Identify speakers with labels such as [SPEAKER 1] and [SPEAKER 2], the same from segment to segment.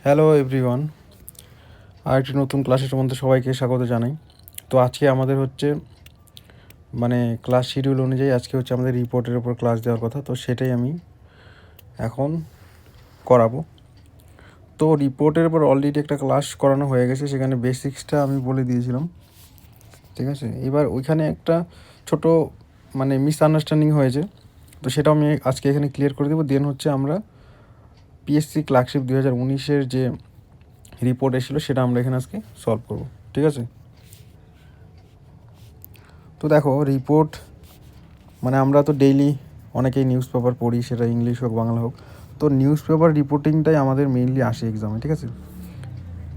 [SPEAKER 1] Hello everyone, আর একটি নতুন ক্লাসের মধ্যে সবাইকে স্বাগত জানাই। তো আজকে আমাদের হচ্ছে ক্লাস শিডিউল অনুযায়ী আজকে হচ্ছে আমাদের রিপোর্টের ওপর ক্লাস দেওয়ার কথা, তো সেটাই আমি এখন করাবো। তো রিপোর্টের ওপর অলরেডি একটা ক্লাস করানো হয়ে গেছে, সেখানে বেসিক্সটা আমি বলে দিয়েছিলাম, ঠিক আছে। এবার ওইখানে একটা ছোট মিসআন্ডারস্ট্যান্ডিং হয়েছে, তো সেটাও আমি আজকে এখানে ক্লিয়ার করে দেবো। দেন হচ্ছে আমরা পিএসসি ক্লার্কশিপ 2019-এর যে রিপোর্ট এসেছিলো সেটা আমরা এখানে আজকে সলভ করবো, ঠিক আছে। তো দেখো রিপোর্ট আমরা তো ডেইলি অনেকেই নিউজ পেপার পড়ি, সেটা ইংলিশ হোক বাংলা হোক। তো নিউজ পেপার রিপোর্টিংটাই আমাদের মেইনলি আসে এক্সামে, ঠিক আছে।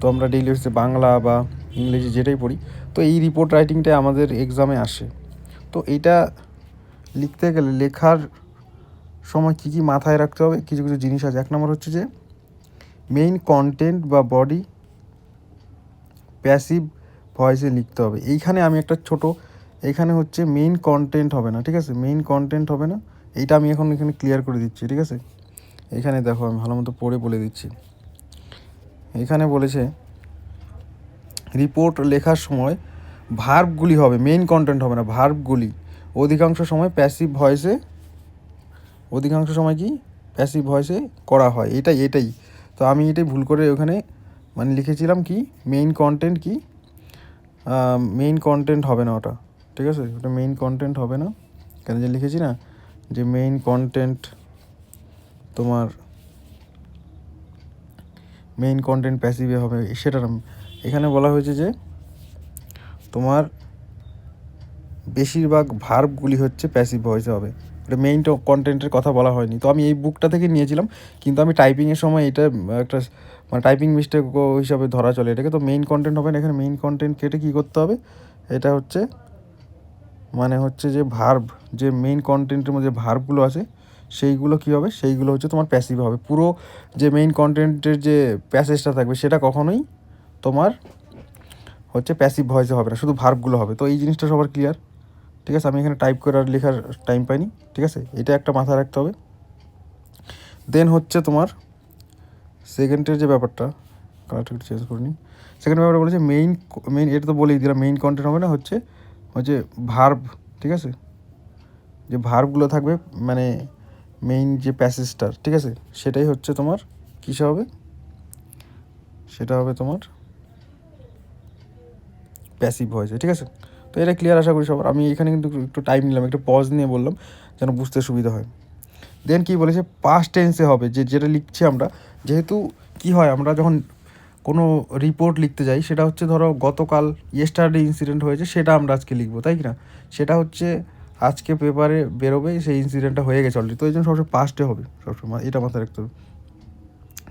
[SPEAKER 1] তো আমরা ডেইলি হচ্ছে বাংলা বা ইংরেজি যেটাই পড়ি, তো এই রিপোর্ট রাইটিংটাই আমাদের এক্সামে আসে। তো এইটা লিখতে গেলে লেখার সময় কী কী মাথায় রাখতে হবে, কিছু কিছু জিনিস আছে। 1 নম্বর হচ্ছে যে মেইন কন্টেন্ট বা বডি প্যাসিভ ভয়েসে লিখতে হবে। এইখানে আমি একটা এখানে হচ্ছে মেইন কন্টেন্ট হবে না, ঠিক আছে। মেইন কন্টেন্ট হবে না, এইটা আমি এখন এখানে ক্লিয়ার করে দিচ্ছি, ঠিক আছে। এখানে দেখো আমি ভালো মতো পড়ে বলে দিচ্ছি। এখানে বলেছে রিপোর্ট লেখার সময় ভার্বগুলি হবে, মেইন কন্টেন্ট হবে না, ভার্বগুলি অধিকাংশ সময় প্যাসিভ ভয়েসে করা হয়। এটাই তো আমি এটাই ভুল করে ওখানে লিখেছিলাম কি মেইন কন্টেন্ট হবে না ওটা, ঠিক আছে। ওটা মেইন কন্টেন্ট হবে না, কেন যে লিখেছি না যে মেইন কন্টেন্ট প্যাসিভে হবে, সেটা এখানে বলা হয়েছে যে তোমার বেশিরভাগ ভার্বগুলি হচ্ছে প্যাসিভ ভয়েসে হবে। এটা মেইন কন্টেন্টের কথা বলা হয়নি। তো আমি এই বুকটা থেকে নিয়েছিলাম, কিন্তু আমি টাইপিংয়ের সময় এটা একটা টাইপিং মিস্টেক হিসাবে ধরা চলে এটাকে। তো মেইন কন্টেন্ট হবে না, এখানে মেইন কন্টেন্ট কেটে কী করতে হবে, এটা হচ্ছে যে ভার্ব, যে মেইন কন্টেন্টের মধ্যে ভার্বগুলো আছে সেইগুলো কী হবে, সেইগুলো হচ্ছে তোমার প্যাসিভ হবে। পুরো যে মেইন কন্টেন্টের যে প্যাসেজটা থাকবে সেটা কখনোই তোমার হচ্ছে প্যাসিভ ভয়েসে হবে না, শুধু ভার্বগুলো হবে। তো এই জিনিসটা সবার ক্লিয়ার, ঠিক আছে। আমি এখানে টাইপ করে আর লেখার টাইম পাইনি, ঠিক আছে। এটা একটা মাথায় রাখতে হবে। দেন হচ্ছে তোমার সেকেন্ডের যে ব্যাপারটা, কালারটা একটু চেঞ্জ করে নিই। সেকেন্ড ব্যাপারটা বলেছে মেইন এটা তো বলেই দিলাম, মেইন কন্টেন্ট হবে না, হচ্ছে ভার্ব, ঠিক আছে। যে ভার্বগুলো থাকবে মেইন যে প্যাসেজটার, ঠিক আছে, সেটাই হচ্ছে তোমার কিসে হবে, সেটা হবে তোমার প্যাসিভ ভয়েসে, ঠিক আছে। তো এটা ক্লিয়ার আশা করি সবার। আমি এখানে কিন্তু একটু টাইম নিলাম, একটু পজ নিয়ে বললাম যেন বুঝতে সুবিধা হয়। দেন কি বলেছে পাস্ট টেন্সে হবে, যেটা লিখছি আমরা। যেহেতু কি হয়, আমরা যখন কোনো রিপোর্ট লিখতে যাই, সেটা হচ্ছে ধরো গতকাল ইয়েস্টারডে ইনসিডেন্ট হয়েছে, সেটা আমরা আজকে লিখবো, তাই কি না। সেটা হচ্ছে আজকে পেপারে বেরোবে, সেই ইনসিডেন্টটা হয়ে গেছে অলরেডি, তো এই জন্য সবসময় পাস্টে হবে, সবসময় এটা মাথায় রাখতে হবে।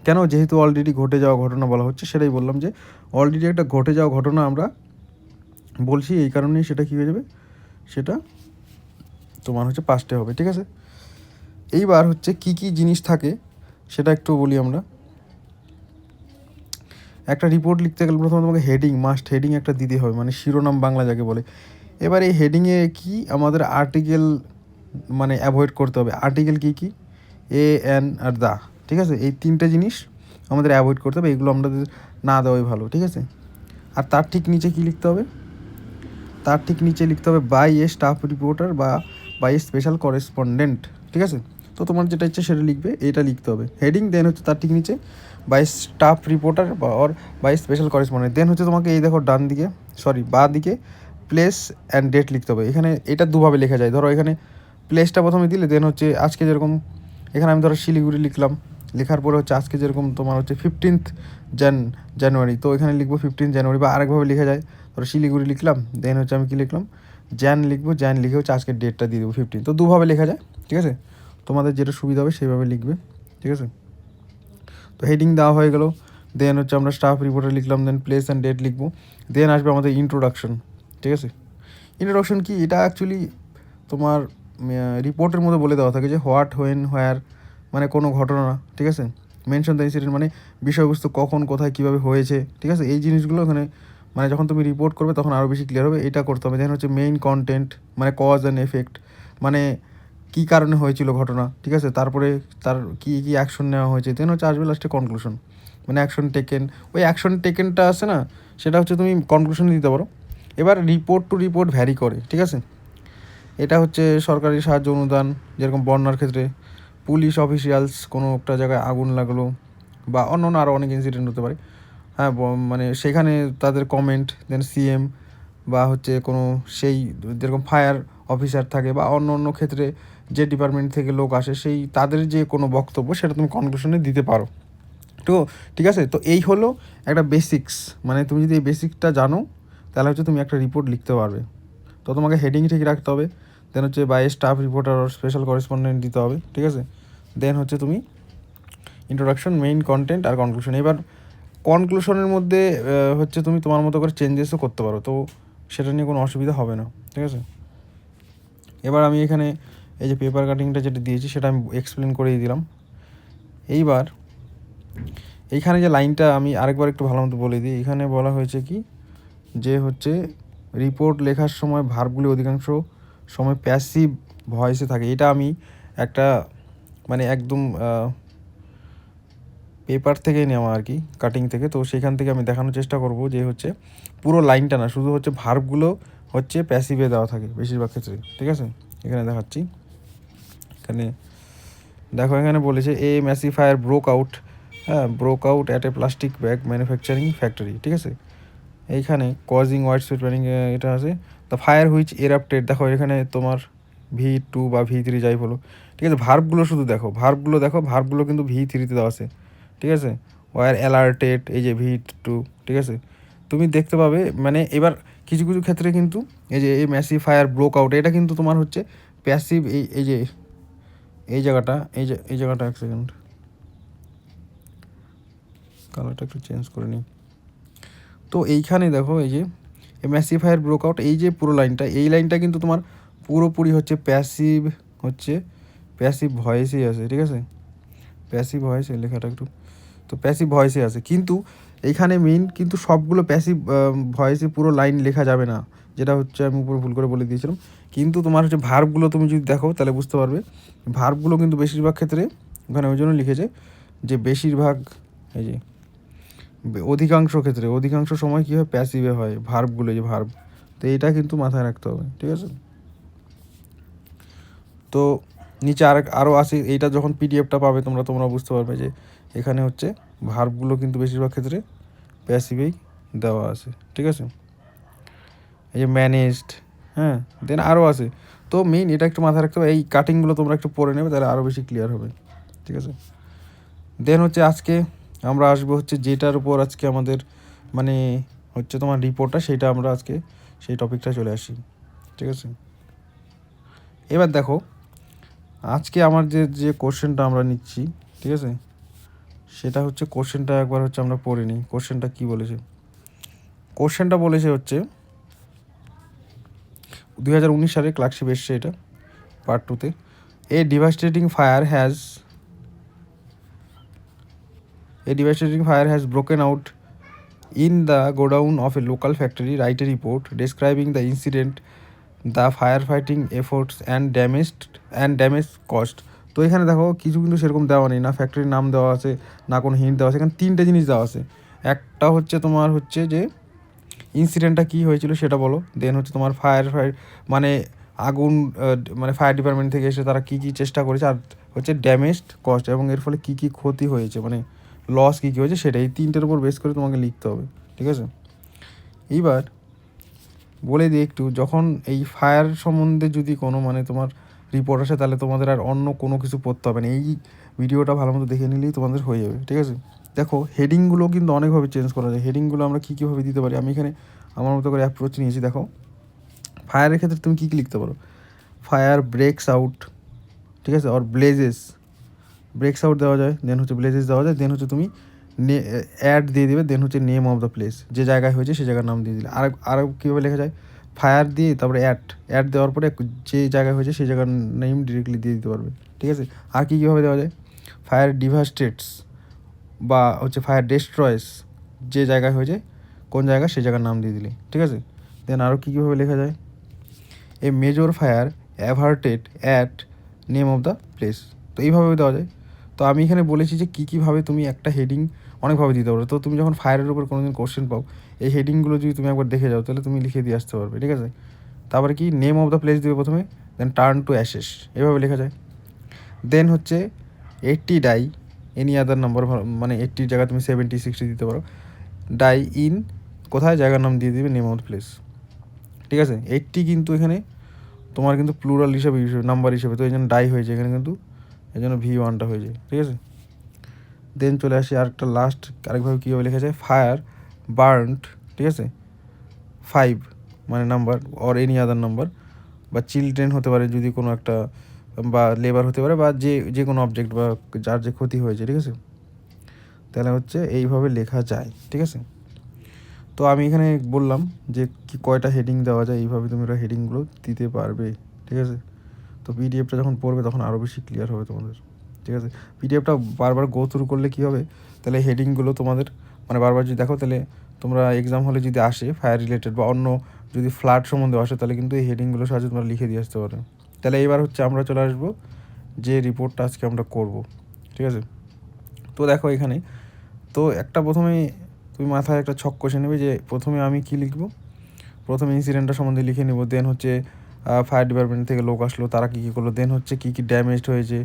[SPEAKER 1] কেন, যেহেতু অলরেডি ঘটে যাওয়া ঘটনা বলা হচ্ছে, সেটাই বললাম যে অলরেডি একটা ঘটে যাওয়া ঘটনা আমরা বলছি, এই কারণেই সেটা কী হয়ে যাবে, সেটা তোমার হচ্ছে পাস্টে হবে, ঠিক আছে। এইবার হচ্ছে কি কি জিনিস থাকে সেটা একটু বলি আমরা। একটা রিপোর্ট লিখতে গেলে প্রথমে তোমাকে হেডিং একটা দিতে হবে, শিরোনাম বাংলা যাকে বলে। এবার এই হেডিংয়ে কি আমাদের আর্টিকেল অ্যাভয়েড করতে হবে। আর্টিকেল কি এ এন আর দা, ঠিক আছে। এই 3টে জিনিস আমাদের অ্যাভয়েড করতে হবে, এগুলো আমাদের না দেওয়াই ভালো, ঠিক আছে। আর তার ঠিক নিচে কি লিখতে হবে, তার ঠিক নিচে লিখতে হবে বাই এ স্টাফ রিপোর্টার বা বাই এ স্পেশাল করেসপন্ডেন্ট, ঠিক আছে। তো তোমার যেটা ইচ্ছে সেটা লিখবে, এটা লিখতে হবে হেডিং। দেন হচ্ছে তার ঠিক নিচে বাই স্টাফ রিপোর্টার বা বাই স্পেশাল করেসপন্ডেন্ট। দেন হচ্ছে তোমাকে এই দেখো বাঁ দিকে প্লেস অ্যান্ড ডেট লিখতে হবে। এখানে এটা দুভাবে লেখা যায়। ধরো এখানে প্লেসটা প্রথমে দিলে, দেন হচ্ছে আজকে যেরকম এখানে আমি ধরো শিলিগুড়ি লিখলাম, লেখার পরে হচ্ছে আজকে যেরকম তোমার হচ্ছে 15th জানুয়ারি, তো এখানে লিখবো 15 জানুয়ারি। বা আরেকভাবে লেখা যায়, ধরো শিলিগুড়ি লিখলাম, দেন হচ্ছে আমি কী লিখলাম জ্যান লিখে হচ্ছে আজকের ডেটটা দিয়ে দেবো 15। তো দুভাবে লেখা যায়, ঠিক আছে। তোমাদের যেটা সুবিধা হবে সেইভাবে লিখবে, ঠিক আছে। তো হেডিং দেওয়া হয়ে গেল। দেন হচ্ছে আমরা স্টাফ রিপোর্টার লিখলাম, দেন প্লেস অ্যান্ড ডেট লিখবো। দেন আসবে আমাদের ইন্ট্রোডাকশন, ঠিক আছে। ইন্ট্রোডাকশন কি, এটা অ্যাকচুয়ালি তোমার রিপোর্টের মধ্যে বলে দেওয়া থাকে যে হোয়াট, হোয়েন, হোয়ার, কোনো ঘটনা, ঠিক আছে। মেনশন দ্য ইনসিডেন্ট বিষয়বস্তু কখন কোথায় কীভাবে হয়েছে, ঠিক আছে। এই জিনিসগুলো ওখানে যখন তুমি রিপোর্ট করবে তখন আরও বেশি ক্লিয়ার হবে, এটা করতে হবে। দেন হচ্ছে main content cause and effect, কী কারণে হয়েছিল ঘটনা, ঠিক আছে, তারপরে তার কী কী অ্যাকশন নেওয়া হয়েছে, দেন হচ্ছে আসবে লাস্টে কনক্লুশন, মানে অ্যাকশন টেকেন। ওই অ্যাকশন টেকেনটা আছে না, সেটা হচ্ছে তুমি কনক্লুশন দিতে পারো। এবার রিপোর্ট টু রিপোর্ট ভ্যারি করে, ঠিক আছে। এটা হচ্ছে সরকারি সাহায্য অনুদান, যেরকম বন্যার ক্ষেত্রে পুলিশ অফিসিয়ালস, কোনো একটা জায়গায় আগুন লাগলো বা অন্য অন্য আরও অনেক ইনসিডেন্ট হতে পারে, হ্যাঁ, মানে সেখানে তাদের কমেন্ট, দেন সিএম বা হচ্ছে কোনো সেই যেরকম ফায়ার অফিসার থাকে বা অন্য অন্য ক্ষেত্রে যে ডিপার্টমেন্ট থেকে লোক আসে, সেই তাদের যে কোনো বক্তব্য সেটা তুমি কনক্লুশনে দিতে পারো। তো ঠিক আছে, তো এই হলো একটা বেসিক্স, মানে তুমি যদি এই বেসিকটা জানো তাহলে হচ্ছে তুমি একটা রিপোর্ট লিখতে পারবে। তো তোমাকে হেডিং ঠিক রাখতে হবে, দেন হচ্ছে বাই স্টাফ রিপোর্টার আর স্পেশাল করেসপন্ডেন্ট দিতে হবে, ঠিক আছে। দেন হচ্ছে তুমি ইন্ট্রোডাকশন, মেইন কন্টেন্ট আর কনক্লুশন। এবার কনক্লুশনের মধ্যে হচ্ছে তুমি তোমার মতো করে চেঞ্জেসও করতে পারো, তো সেটা নিয়ে কোনো অসুবিধা হবে না, ঠিক আছে। এবার আমি এখানে এই যে পেপার কাটিংটা যেটা দিয়েছি সেটা আমি এক্সপ্লেন করেই দিলাম। এইবার এইখানে যে লাইনটা আমি আরেকবার একটু ভালো মতো বলে দিই। এখানে বলা হয়েছে কি যে হচ্ছে রিপোর্ট লেখার সময় ভার্বগুলি অধিকাংশ সময় প্যাসিভ ভয়েসে থাকে। এটা আমি একটা মানে একদম পেপার থেকে নেওয়া আর কি, কাটিং থেকে। তো সেখান থেকে আমি দেখানোর চেষ্টা করব যে হচ্ছে পুরো লাইনটা না, শুধু হচ্ছে ভার্বগুলো হচ্ছে প্যাসিভে দেওয়া থাকে বেশিরভাগ ক্ষেত্রে, ঠিক আছে। এখানে দেখাচ্ছি, এখানে দেখো, এখানে বলেছে a massive fire broke out, হ্যাঁ, broke out at a plastic bag manufacturing factory, ঠিক আছে। এইখানে কজিং হোয়াইট স্পিড প্যানিং এটা আছে। দ্য ফায়ার হুইচ এরাপ্টেড, দেখো এখানে তোমার V2 বা V3 যাই বলো, ঠিক আছে। ভার্বগুলো শুধু দেখো, ভার্বগুলো কিন্তু V3তে দেওয়া আছে, ঠিক আছে। ওয়ার অ্যালার্টেড, এই যে V2, ঠিক আছে। তুমি দেখতে পাবে মানে এবার কিছু কিছু ক্ষেত্রে কিন্তু এই যে এই ম্যাসিভ ফায়ার ব্রোক আউট, এটা কিন্তু তোমার হচ্ছে প্যাসিভ। এই যে এই জায়গাটা, এই জায়গাটা এক সেকেন্ড, কালারটা একটু চেঞ্জ করে নিই। তো এইখানে দেখো এই যে ম্যাসিভ ফায়ার ব্রোক আউট, এই যে পুরো লাইনটা, এই লাইনটা কিন্তু তোমার পুরোপুরি হচ্ছে প্যাসিভ, হচ্ছে প্যাসিভ ভয়েসেই আছে, ঠিক আছে। প্যাসিভ ভয়েসে লেখাটা একটু, তো প্যাসিভ ভয়েসে আছে, কিন্তু এইখানে মেইন কিন্তু সবগুলো প্যাসিভ ভয়েসে পুরো লাইন লেখা যাবে না, যেটা হচ্ছে আমি উপরে ভুল করে বলে দিয়েছিলাম। কিন্তু তোমার হচ্ছে ভার্বগুলো তুমি যদি দেখো তাহলে বুঝতে পারবে, ভার্বগুলো কিন্তু বেশিরভাগ ক্ষেত্রে ওখানে ওই জন্য লিখেছে যে বেশিরভাগ, এই যে অধিকাংশ ক্ষেত্রে, অধিকাংশ সময় কী হয়, প্যাসিভে হয় ভার্বগুলো, যে ভার্ব। তো এইটা কিন্তু মাথায় রাখতে হবে, ঠিক আছে। তো নিচে আরও আছে, এইটা যখন পিডিএফটা পাবে তোমরা বুঝতে পারবে যে এখানে হচ্ছে ভার্বগুলো কিন্তু বেশিরভাগ ক্ষেত্রে প্যাসিভেই দেওয়া আছে, ঠিক আছে। এই যে ম্যানেজড, হ্যাঁ, দেন আরও আছে। তো মেইন এটা একটু মাথায় রাখতে হবে, এই কাটিংগুলো তোমরা একটু পড়ে নেবে, তাহলে আরও বেশি ক্লিয়ার হবে, ঠিক আছে। দেন হচ্ছে আজকে আমরা আসবো হচ্ছে যেটার উপর আজকে আমাদের মানে হচ্ছে তোমার রিপোর্টটা, সেইটা আমরা আজকে সেই টপিকটা চলে আসি, ঠিক আছে। এবার দেখো আজকে আমার যে কোশ্চেনটা আমরা নিচ্ছি, ঠিক আছে, সেটা হচ্ছে কোশ্চেনটা একবার হচ্ছে আমরা পড়ে নিই। কোশ্চেনটা কী বলেছে, কোশ্চেনটা বলেছে হচ্ছে 2019 সালে ক্লার্কশিপ এসছে, এটা পার্ট 2-তে। A devastating fire has broken out in the godown of a local factory. Write a report describing the incident, the firefighting efforts and damage caused. তো এখানে দেখো কিছু কিন্তু সেরকম দেওয়া নেই, না ফ্যাক্টরির নাম দেওয়া আছে, না কোনো হিন্ট দেওয়া আছে। এখানে তিনটে জিনিস দেওয়া আছে। একটা হচ্ছে তোমার হচ্ছে যে ইনসিডেন্টটা কী হয়েছিল সেটা বলো, দেন হচ্ছে তোমার ফায়ার মানে আগুন, মানে ফায়ার ডিপার্টমেন্ট থেকে এসে তারা কী কী চেষ্টা করেছে, আর হচ্ছে ড্যামেজড কস্ট, এবং এর ফলে কী কী ক্ষতি হয়েছে, মানে লস কী কী হয়েছে, সেটা এই তিনটের উপর বেস করে তোমাকে লিখতে হবে, ঠিক আছে। এইবার বলে দিই একটু, যখন এই ফায়ার সম্বন্ধে যদি কোনো মানে তোমার রিপোর্ট আসে, তাহলে তোমাদের আর অন্য কোনো কিছু পড়তে হবে না, এই ভিডিওটা ভালো মতো দেখে নিলেই তোমাদের হয়ে যাবে, ঠিক আছে। দেখো হেডিংগুলো কিন্তু অনেকভাবে চেঞ্জ করা যায়, হেডিংগুলো আমরা কী কীভাবে দিতে পারি, আমি এখানে আমার মতো করে অ্যাপ্রোচ নিয়েছি। দেখো ফায়ারের ক্ষেত্রে তুমি কী কী লিখতে পারো, ফায়ার ব্রেকস আউট, ঠিক আছে, আর ব্রেকস আউট দেওয়া যায়, দেন হচ্ছে ব্লেজেস দেওয়া যায়, দেন হচ্ছে তুমি অ্যাড দিয়ে দেবে, দেন হচ্ছে নেম অফ দ্য প্লেস, যে জায়গায় হয়েছে সেই জায়গার নাম দিয়ে দিলে। আর কীভাবে লেখা যায়, ফায়ার দিয়ে তারপরে অ্যাড দেওয়ার পরে যে জায়গায় হয়েছে সেই জায়গার নেম ডিরেক্টলি দিয়ে দিতে পারবে, ঠিক আছে। আর কীভাবে দেওয়া যায়, ফায়ার ডিভাস্টেটস বা হচ্ছে ফায়ার ডেস্ট্রয়েস, যে জায়গায় হয়েছে কোন জায়গা সেই জায়গার নাম দিয়ে দিলে, ঠিক আছে। দেন আরও কীভাবে লেখা যায়, a major fire averted at name of the place. তো এইভাবে দেওয়া যায়। তো আমি এখানে বলেছি যে কী কীভাবে তুমি একটা হেডিং অনেকভাবে দিতে পারো। তো তুমি যখন ফায়ারের উপর কোনো দিন কোশ্চেন পাও, এই হেডিংগুলো যদি তুমি একবার দেখে যাও তাহলে তুমি লিখে দিয়ে আসতে পারবে, ঠিক আছে। তারপরে কি নেম অফ দ্য প্লেস দিবে প্রথমে, দেন টার্ন টু অ্যাশেস, এভাবে লেখা যায়। দেন হচ্ছে 80 ডাই এনি আদার নাম্বার, মানে 80 জায়গায় তুমি 70 60 দিতে পারো। ডাই ইন কোথায়, জায়গার নাম দিয়ে দিবে নেম অফ দ্য প্লেস, ঠিক আছে। 80 কিন্তু এখানে তোমার কিন্তু প্লুরাল হিসাবে নাম্বার হিসেবে, তো এই জন্য ডাই হয়েছে এখানে, কিন্তু এই জন্য V1টা হয়ে যায়, ঠিক আছে। দেন চলে আসি আরেকটা লাস্ট, আরেকভাবে কীভাবে লেখা যায়, ফায়ার বার্নড, ঠিক আছে, 5 মানে number or any other number, বা চিলড্রেন হতে পারে যদি কোনো একটা, বা লেবার হতে পারে, বা যে কোনো অবজেক্ট বা যার যে ক্ষতি হয়েছে, ঠিক আছে। তাহলে হচ্ছে এইভাবে লেখা যায়, ঠিক আছে। তো আমি এখানে বললাম যে কি কয়টা হেডিং দেওয়া যায়, এইভাবে তুমি হেডিংগুলো দিতে পারবে, ঠিক আছে। তো পিডিএফটা যখন পড়বে তখন আরও বেশি ক্লিয়ার হবে তোমাদের, ঠিক আছে। পিডিএফটা বারবার গো থ্রু করলে কী হবে, তাহলে হেডিংগুলো তোমাদের মানে বারবার যদি দেখো, তাহলে তোমরা এক্সাম হলে যদি আসে ফায়ার রিলেটেড বা অন্য যদি ফ্লাড সম্বন্ধে আসে, তাহলে কিন্তু এই হেডিংগুলো সাহায্যে তোমরা লিখে দিয়ে আসতে পারো। তাহলে এবার হচ্ছে আমরা চলে আসবো যে রিপোর্টটা আজকে আমরা করব, ঠিক আছে। তো দেখো এখানে তো একটা প্রথমে তুমি মাথায় একটা ছক কষে নেবে যে প্রথমে আমি কী লিখব। প্রথমে ইনসিডেন্টটা সম্বন্ধে লিখে নেব, দেন হচ্ছে ফায়ার ডিপার্টমেন্ট থেকে লোক আসলো, তারা কী কী করলো, দেন হচ্ছে কী কী ড্যামেজড হয়েছে,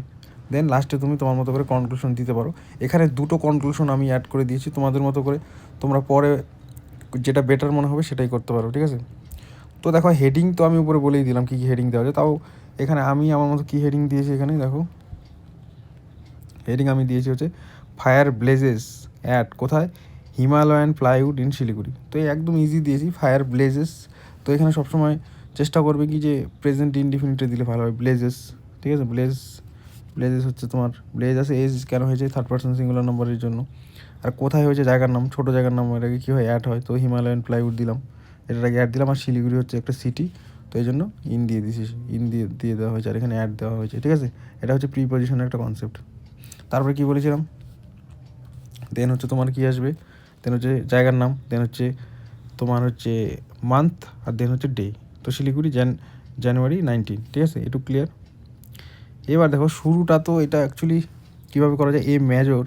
[SPEAKER 1] দেন লাস্টে তুমি তোমার মতো করে কনক্লুশন দিতে পারো। এখানে দুটো কনক্লুশন আমি অ্যাড করে দিয়েছি, তোমাদের মতো করে তোমরা পরে যেটা বেটার মনে হবে সেটাই করতে পারো, ঠিক আছে। তো দেখো হেডিং তো আমি উপরে বলেই দিলাম কী কী হেডিং দেওয়া যায়, তাও এখানে আমি আমার মতো কী হেডিং দিয়েছি, এখানে দেখো হেডিং আমি দিয়েছি হচ্ছে ফায়ার ব্লেজেস অ্যাট কোথায়, হিমালয়ান প্লাইউড ইন শিলিগুড়ি। তো এই একদম ইজি দিয়েছি, ফায়ার ব্লেজেস। তো এখানে সবসময় চেষ্টা করবে কি যে প্রেজেন্ট ইনডিফিনিটে দিলে ভালো হয়, ব্লেজেস, ঠিক আছে। ব্লেজেস হচ্ছে তোমার ব্লেজ আছে, এজ কেন হয়েছে থার্ড পার্সন সিঙ্গুলার নম্বরের জন্য, আর কোথায় হয়েছে জায়গার নাম, ছোটো জায়গার নাম, এটাকে কী হয় অ্যাড হয়, তো হিমালয়ান প্লাইউড দিলাম, এটাকে অ্যাড দিলাম। আর শিলিগুড়ি হচ্ছে একটা সিটি, তো এই জন্য ইন দিয়ে দিয়েছি, ইন দিয়ে দেওয়া হয়েছে, আর এখানে অ্যাড দেওয়া হয়েছে, ঠিক আছে। এটা হচ্ছে প্রিপোজিশনের একটা কনসেপ্ট। তারপরে কী বলেছিলাম, দেন হচ্ছে তোমার কী আসবে, দেন হচ্ছে জায়গার নাম, দেন হচ্ছে তোমার হচ্ছে মান্থ, আর দেন হচ্ছে ডে। তো শিলিগুড়ি জানুয়ারি 19, ঠিক আছে, একটু ক্লিয়ার। এবার দেখো শুরুটা তো এটা অ্যাকচুয়ালি কীভাবে করা যায়, a major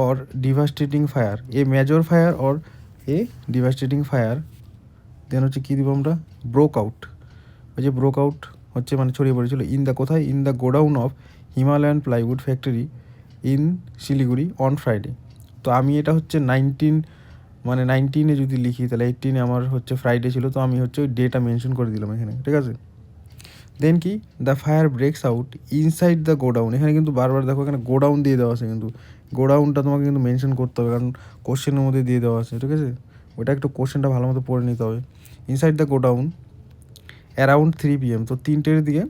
[SPEAKER 1] or devastating fire, a major fire or a devastating fire, then হচ্ছে কী দিব আমরা, ব্রোক আউট। ওই যে ব্রোক আউট হচ্ছে মানে ছড়িয়ে পড়েছিল, ইন দ্য কোথায়, in the godown of Himalayan plywood factory in Siliguri on Friday. তো আমি এটা হচ্ছে 19 যদি লিখি, তাহলে 18 আমার হচ্ছে ফ্রাইডে ছিল, তো আমি হচ্ছে ওই ডেটা মেনশন করে দিলাম এখানে, ঠিক আছে। দেন কি, the fire ব্রেকস out inside the godown, এখানে কিন্তু বারবার দেখো এখানে গোডাউন দিয়ে দেওয়া আছে, কিন্তু গোডাউনটা তোমাকে কিন্তু মেনশন করতে হবে, কারণ কোশ্চেনের মধ্যে দিয়ে দেওয়া আছে, ঠিক আছে। ওটা একটু কোশ্চেনটা ভালো মতো পড়ে নিতে হবে। Inside the godown around 3 PM, তো 3টের দিকে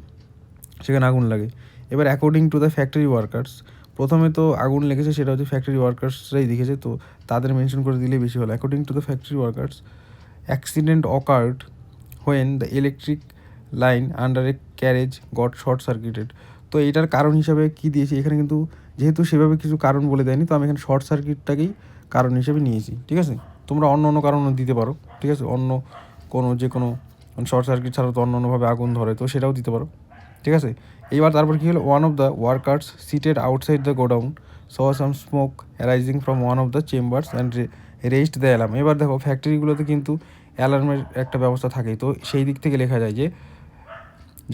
[SPEAKER 1] সেখানে আগুন লাগে। এবার according to the factory workers, প্রথমে তো আগুন লেগেছে সেটা হচ্ছে ফ্যাক্টরি ওয়ার্কার্সরাই দেখেছে, তো তাদের মেনশন করে দিলেই বেশি ভালো। According to the factory workers accident occurred when the electric line under A carriage goat short circuited. তো এইটার কারণ হিসাবে কী দিয়েছি এখানে, কিন্তু যেহেতু সেভাবে কিছু কারণ বলে দেয়নি, তো আমি এখানে শর্ট সার্কিটটাকেই কারণ হিসেবে নিয়েছি, ঠিক আছে। তোমরা অন্য কারণও দিতে পারো, ঠিক আছে, অন্য কোনো যে কোনো শর্ট সার্কিট ছাড়াও তো অন্যভাবে আগুন ধরে, তো সেটাও দিতে পারো, ঠিক আছে। এইবার তারপর কী হলো, one of the workers seated outside the godown saw some smoke arising from one of the chambers and raised the alarm. এবার দেখো ফ্যাক্টরিগুলোতে কিন্তু অ্যালার্মের একটা ব্যবস্থা থাকেই, তো সেই দিক থেকে লেখা যায় যে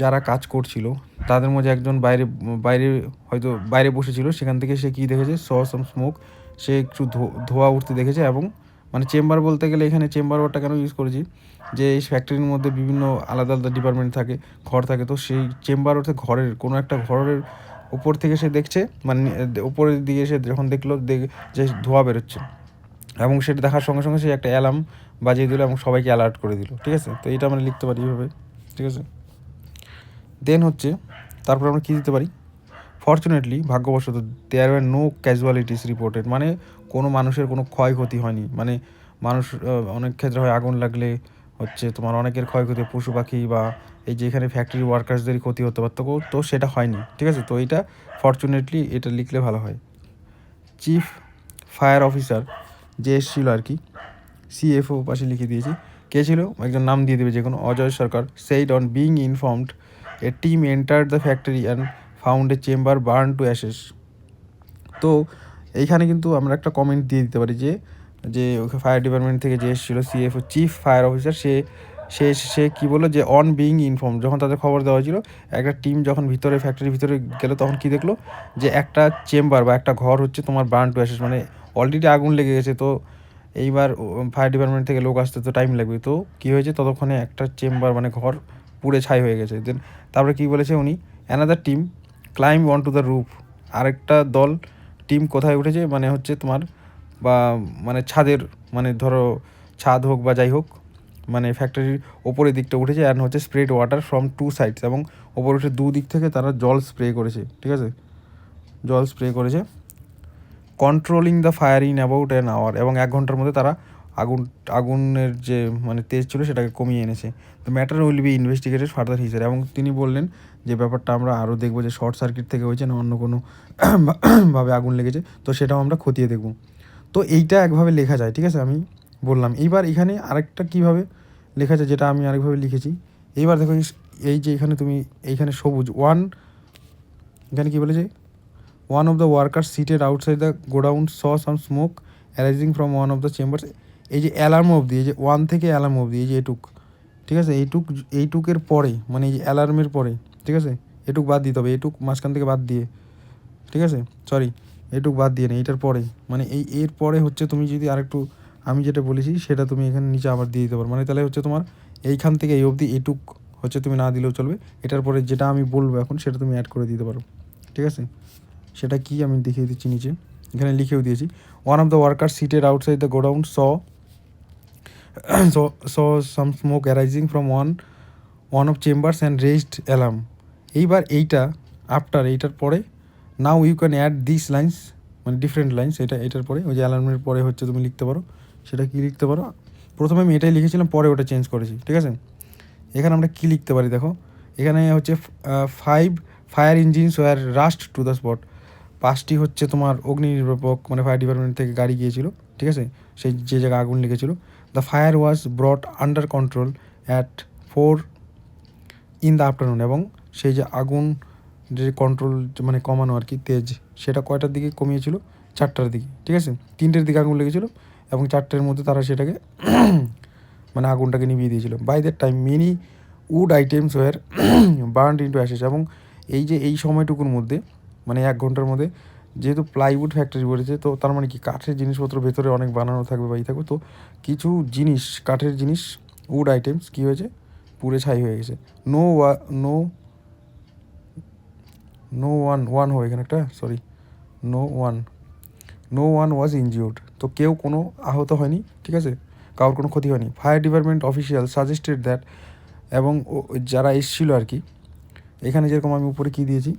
[SPEAKER 1] যারা কাজ করছিল তাদের মধ্যে একজন বাইরে হয়তো বাইরে বসেছিল, সেখান থেকে সে কী দেখেছে, স সাম স্মোক, সে একটু ধোঁয়া উঠতে দেখেছে, এবং মানে চেম্বার বলতে গেলে এখানে চেম্বার ওয়ার্ডটা কেন ইউজ করেছি, যে এই ফ্যাক্টরির মধ্যে বিভিন্ন আলাদা আলাদা ডিপার্টমেন্ট থাকে, ঘর থাকে, তো সেই চেম্বার অর্থে ঘরের কোনো একটা ঘরের উপর থেকে সে দেখছে, মানে উপরের দিকে সে যখন দেখলো যে ধোঁয়া বেরোচ্ছে, এবং সেটা দেখার সঙ্গে সঙ্গে সে একটা অ্যালার্ম বাজিয়ে দিল এবং সবাইকে অ্যালার্ট করে দিল, ঠিক আছে। তো এটা আমরা লিখতে পারি এইভাবে, ঠিক আছে। দেন হচ্ছে তারপর আমরা কী দিতে পারি, ফর্চুনেটলি ভাগ্যবশত there were no casualties reported, মানে কোনো মানুষের কোনো ক্ষয়ক্ষতি হয়নি। মানে মানুষ অনেক ক্ষেত্রে হয় আগুন লাগলে হচ্ছে তোমার অনেকের ক্ষয়ক্ষতি, পশু পাখি বা এই যে এখানে ফ্যাক্টরি ওয়ার্কার্সদেরই ক্ষতি হতে পারত, তো সেটা হয়নি, ঠিক আছে। তো এইটা ফর্চুনেটলি এটা লিখলে ভালো হয়। চিফ ফায়ার অফিসার যে এসেছিলো আর কি, CFO পাশে লিখে দিয়েছি, কে ছিল, একজন নাম দিয়ে দেবে যে কোনো, Ajay Sarkar, said on being informed a team entered the factory and found a chamber burn to ashes. তো এইখানে কিন্তু আমরা একটা কমেন্ট দিয়ে দিতে পারি যে যে ফায়ার ডিপার্টমেন্ট থেকে যে এসেছিলো সিএফও, চিফ ফায়ার অফিসার, সে সে সে কী বললো যে অন বিইং ইনফর্ম, যখন তাদের খবর দেওয়া হয়েছিল, একটা টিম যখন ভিতরে ফ্যাক্টরির ভিতরে গেলো তখন কী দেখলো যে একটা চেম্বার বা একটা ঘর হচ্ছে তোমার বার্ন টু অ্যাশেস, মানে অলরেডি আগুন লেগে গেছে। তো এইবার ফায়ার ডিপার্টমেন্ট থেকে লোক আসতে তো টাইম লাগবে। তো কী হয়েছে, ততক্ষণে একটা চেম্বার মানে ঘর পুড়ে ছাই হয়ে গেছে। দেন তারপরে কী বলেছে উনি, another team climb on to the roof, আরেকটা দল টিম কোথায় উঠেছে, মানে হচ্ছে তোমার বা মানে ছাদের, মানে ধরো ছাদ হোক বা যাই হোক, মানে ফ্যাক্টরির ওপরের দিকটা উঠেছে, অ্যান্ড হচ্ছে spread water from two sides, এবং ওপরে উঠে দুদিক থেকে তারা জল স্প্রে করেছে, ঠিক আছে, জল স্প্রে করেছে। Controlling the fire in about an hour, এবং 1 ঘন্টার মধ্যে তারা আগুনের যে মানে তেজ ছিল সেটাকে কমিয়ে এনেছে। The matter will be investigated further Hisar, এবং তিনি বললেন যে ব্যাপারটা আমরা আরও দেখবো যে শর্ট সার্কিট থেকে হয়েছে না অন্য কোনো ভাবে আগুন লেগেছে, তো সেটাও আমরা খতিয়ে দেখব। তো এইটা একভাবে লেখা যায়, ঠিক আছে, আমি বললাম। এইবার এখানে আরেকটা কীভাবে লেখা যায়, যেটা আমি আরেকভাবে লিখেছি। এইবার দেখো এই যে এখানে তুমি এইখানে সবুজ এখানে কী বলেছে, one of the workers seated outside the godown saw some smoke arising from one of the chambers। এই যে অ্যালার্ম অবধি, এই যে 1 থেকে অ্যালার্ম অবধি, এই যে এটুক, ঠিক আছে, এইটুকের পরে, মানে এই যে অ্যালার্মের পরে, ঠিক আছে, এটুক বাদ দিতে হবে, এটুক মাঝখান থেকে বাদ দিয়ে, ঠিক আছে, সরি, এটুক বাদ দিয়ে নেই, এইটার পরে, মানে এর পরে হচ্ছে তুমি যদি আরেকটু আমি যেটা বলেছি সেটা তুমি এখানে নিচে আবার দিয়ে দিতে পারো, মানে তাহলে হচ্ছে তোমার এইখান থেকে এই অবধি এটুক হচ্ছে তুমি না দিলেও চলবে। এটার পরে যেটা আমি বলবো এখন সেটা তুমি অ্যাড করে দিতে পারো, ঠিক আছে। সেটা কি আমি দেখিয়ে দিচ্ছি নিচে, এখানে লিখেও দিয়েছি। One of the worker seated outside the godown saw some smoke arising from one of chambers and raised alarm. এইবার এইটার পরে now you can add this lines, মানে ডিফারেন্ট লাইন্স, এটার পরে ওই যে অ্যালার্মের পরে হচ্ছে তুমি লিখতে পারো, সেটা কি লিখতে পারো। প্রথমে আমি এটাই লিখেছিলাম, পরে ওটা চেঞ্জ করেছি, ঠিক আছে। এখানে আমরা কী লিখতে পারি দেখো, এখানে হচ্ছে 5 fire engines were rushed to the spot, 5টি হচ্ছে তোমার অগ্নি নির্বাপক মানে ফায়ার ডিপার্টমেন্ট থেকে গাড়ি গিয়েছিল, ঠিক আছে, সেই যে জায়গায় আগুন লেগেছিল। The fire was ব্রট under control at 4 in the afternoon, এবং সেই যে আগুন যে কন্ট্রোল মানে কমানো আর কি তেজ, সেটা কয়টার দিকে কমিয়েছিল, 4টার দিকে, ঠিক আছে। 3টের দিকে আগুন লেগেছিলো এবং 4টের মধ্যে তারা সেটাকে মানে আগুনটাকে নিভিয়ে দিয়েছিল। By that time many wood items were burned into ashes, এবং এই সময়টুকুর মধ্যে মানে 1 ঘন্টার মধ্যে, যেহেতু প্লাইউড ফ্যাক্টরি বলেছে, তো তার মানে কি কাঠের জিনিসপত্র ভেতরে অনেক বানানো থাকবে বা থাকবে, তো কিছু জিনিস কাঠের জিনিস উড আইটেমস কী হয়েছে, পুড়ে ছাই হয়ে গেছে। নো ওয়ান হবে এখানে একটা, sorry, no one was injured, তো কেউ কোনো আহত হয়নি, ঠিক আছে, কারোর কোনো ক্ষতি হয়নি। Fire department official suggested that, এবং যারা এসেছিলো আর কি, এখানে যেরকম আমি উপরে কী দিয়েছি,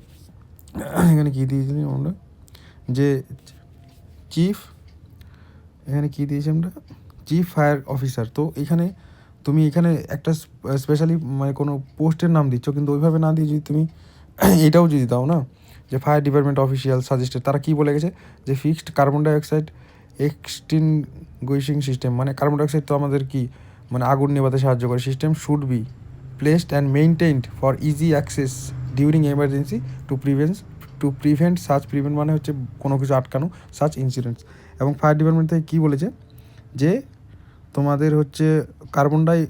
[SPEAKER 1] এখানে কী দিয়েছি আমরা যে এখানে কী দিয়েছি আমরা, চিফ ফায়ার অফিসার। তো এখানে তুমি এখানে একটা স্পেশালি মানে কোনো পোস্টের নাম দিচ্ছ, কিন্তু ওইভাবে না দিয়ে যদি তুমি এটাও যদি দাও না, যে ফায়ার ডিপার্টমেন্ট অফিসিয়াল সাজেস্টেড, তারা কী বলে গেছে যে ফিক্সড কার্বন ডাইঅক্সাইড এক্সটিংগুইশিং সিস্টেম, মানে কার্বন ডাইঅক্সাইড তো আমাদের কি মানে আগুন নেভাতে সাহায্য করে, system should be placed and maintained for easy access during emergency to prevent such, prevent মানে হচ্ছে কোনো কিছু আটকানো, সাচ ইনসিডেন্টস। এবং ফায়ার ডিপার্টমেন্ট থেকে কী বলেছে যে তোমাদের হচ্ছে কার্বন ডাই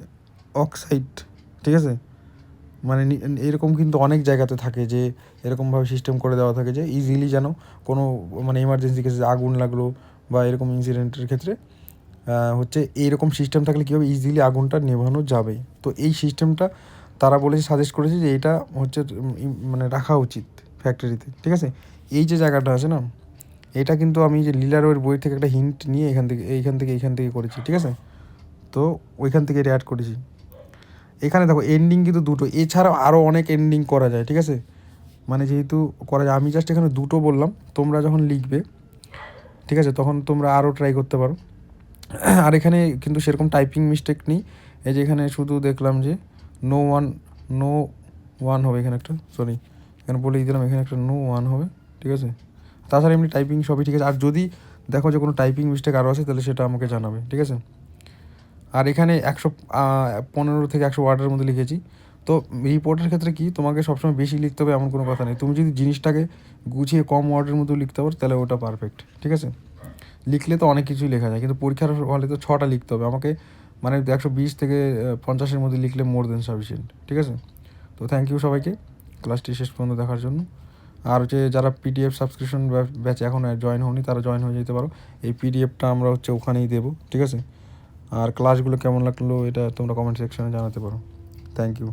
[SPEAKER 1] অক্সাইড, ঠিক আছে, মানে এরকম কিন্তু অনেক জায়গাতে থাকে যে এরকমভাবে সিস্টেম করে দেওয়া থাকে যে ইজিলি যেন কোনো মানে এমার্জেন্সি কেসে আগুন লাগলো বা এরকম ইনসিডেন্টের ক্ষেত্রে হচ্ছে এইরকম সিস্টেম থাকলে কীভাবে ইজিলি আগুনটা নেভানো যাবে। তো এই সিস্টেমটা তারা বলেছে, সাজেস্ট করেছে যে এটা হচ্ছে মানে রাখা উচিত ফ্যাক্টরিতে, ঠিক আছে। এই যে জায়গাটা আছে না, এটা কিন্তু আমি যে লিলারোয়ের বই থেকে একটা হিন্ট নিয়ে এইখান থেকে করেছি, ঠিক আছে। তো ওইখান থেকে এটা অ্যাড করেছি। এখানে দেখো এন্ডিং কিন্তু দুটো, এছাড়াও আরও অনেক এন্ডিং করা যায়, ঠিক আছে, মানে যেহেতু করা যায়, আমি জাস্ট এখানে দুটো বললাম, তোমরা যখন লিখবে, ঠিক আছে, তখন তোমরা আরও ট্রাই করতে পারো। আর এখানে কিন্তু সেরকম টাইপিং মিস্টেক নেই, এই যে এখানে শুধু দেখলাম যে নো ওয়ান হবে, এখানে একটা, সরি, এখানে বলেই দিলাম এখানে একটা নো ওয়ান হবে, ঠিক আছে। তাছাড়া এমনি টাইপিং সবই ঠিক আছে। আর যদি দেখো যে কোনো টাইপিং মিস্টেক আরও আছে তাহলে সেটা আমাকে জানাবে, ঠিক আছে। আর এখানে 115 থেকে 100 ওয়ার্ডের মধ্যে লিখেছি, তো রিপোর্টের ক্ষেত্রে কি তোমাকে সবসময় বেশি লিখতে হবে এমন কোনো কথা নেই, তুমি যদি জিনিসটাকে গুছিয়ে কম ওয়ার্ডের মধ্যে লিখতে পারো তাহলে ওটা পারফেক্ট, ঠিক আছে। লিখলে তো অনেক কিছুই লেখা যায়, কিন্তু পরীক্ষার হলে তো 6টা লিখতে হবে আমাকে, মানে 120 থেকে 50-এর মধ্যে লিখলে মোর দেন সাফিসিয়েন্ট, ঠিক আছে। তো থ্যাংক ইউ সবাইকে ক্লাসটি শেষ পর্যন্ত দেখার জন্য। আর হচ্ছে যারা পিডিএফ সাবস্ক্রিপশন ব্যাচে এখন জয়েন হওনি তারা জয়েন হয়ে যেতে পারো, এই পিডিএফটা আমরা হচ্ছে ওখানেই দেবো, ঠিক আছে। আর ক্লাসগুলো কেমন লাগলো এটা তোমরা কমেন্ট সেকশনে জানাতে পারো। Thank you.